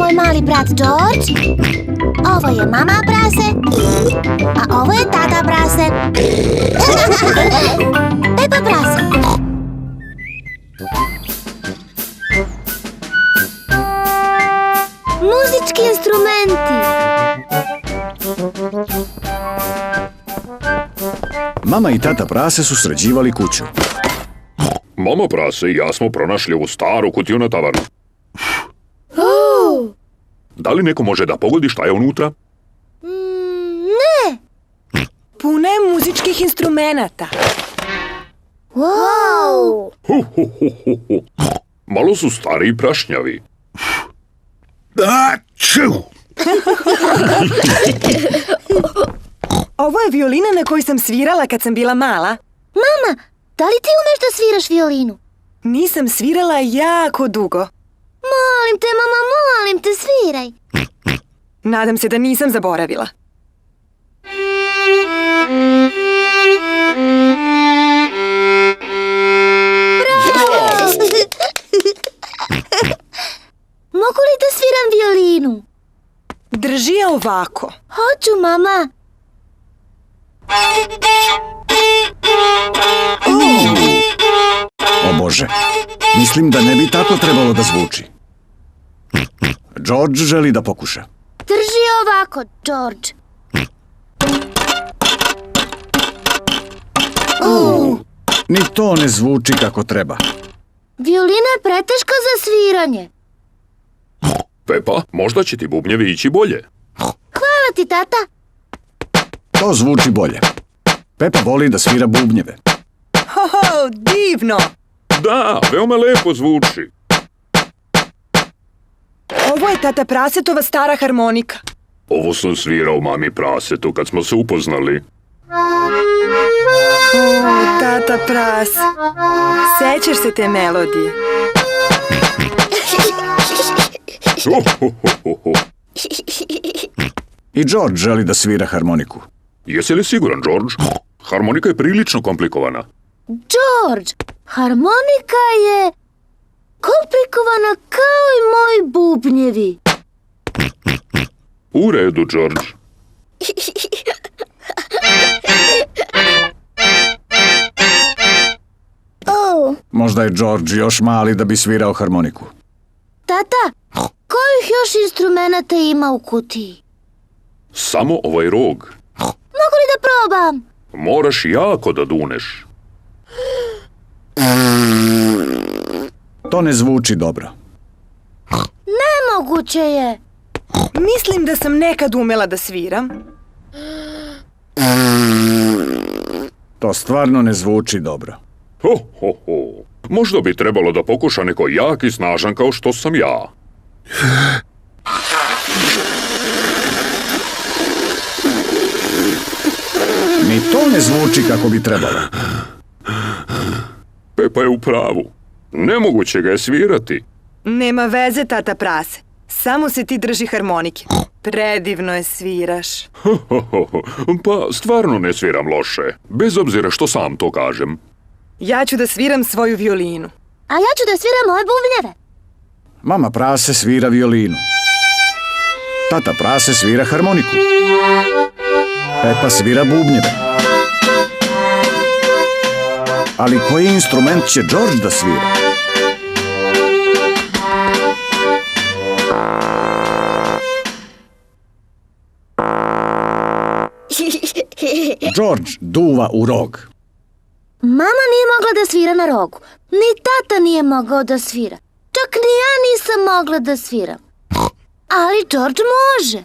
moj mali brat George. Ovo je mama prase. A ovo je tata prase. Pepa prase. Muzički instrumenti. Mama i tata prase su sređivali kuću. Mama prase i ja smo pronašli ovu staru kutiju na tavanu. Da li neko može da pogodi šta je unutra? Ne. Puna je muzičkih instrumenata. Wow. Malo su stari i prašnjavi. Ovo je violina na kojoj sam svirala kad sam bila mala. Mama, da li ti umeš da sviraš violinu? Nisam svirala jako dugo. Molim te, mama, molim te, sviraj. Nadam se da nisam zaboravila. Bravo! Mogu li da sviram violinu? Drži je ovako. Hoću, mama. O Bože, mislim da ne bi tako trebalo da zvuči. George želi da pokuša. Drži ovako, George. Ni to ne zvuči kako treba. Violina je preteška za sviranje. Pepa, možda će ti bubnjevi ići bolje. Hvala ti, tata. To zvuči bolje. Pepa voli da svira bubnjeve. Ho, divno! Da, veoma lepo zvuči. Ovo je tata prasetova stara harmonika. Ovo sam svirao mami prasetu kad smo se upoznali. O, tata pras. Sećaš se te melodije? I George želi da svira harmoniku. Jesi li siguran, George? Harmonika je prilično komplikovana. George, harmonika je komplikovana kao i moji bubnjevi. U redu, George. Možda je George još mali da bi svirao harmoniku. Tata, kojih još instrumenata ima u kutiji? Samo ovaj rog. Mogu li da probam? Moraš jako da duneš. To ne zvuči dobro. Nemoguće je. Mislim da sam nekad umela da sviram. To stvarno ne zvuči dobro. Možda bi trebalo da pokuša neko jak i snažan kao što sam ja. Ni to ne zvuči kako bi trebalo. Pepa je u pravu. Nemoguće ga je svirati. Nema veze, tata prase. Samo se ti drži harmonike. Predivno je sviraš. Pa stvarno ne sviram loše. Bez obzira što sam to kažem. Ja ću da sviram svoju violinu. A ja ću da sviram moje bubnjeve. Mama prase svira violinu. Tata prase svira harmoniku. Pepa svira bubnjeve. Ali koji instrument će George da svira? George duva u rog. Mama nije mogla da svira na rogu. Ni tata nije mogao da svira. Čak ni ja nisam mogla da sviram. Ali George može.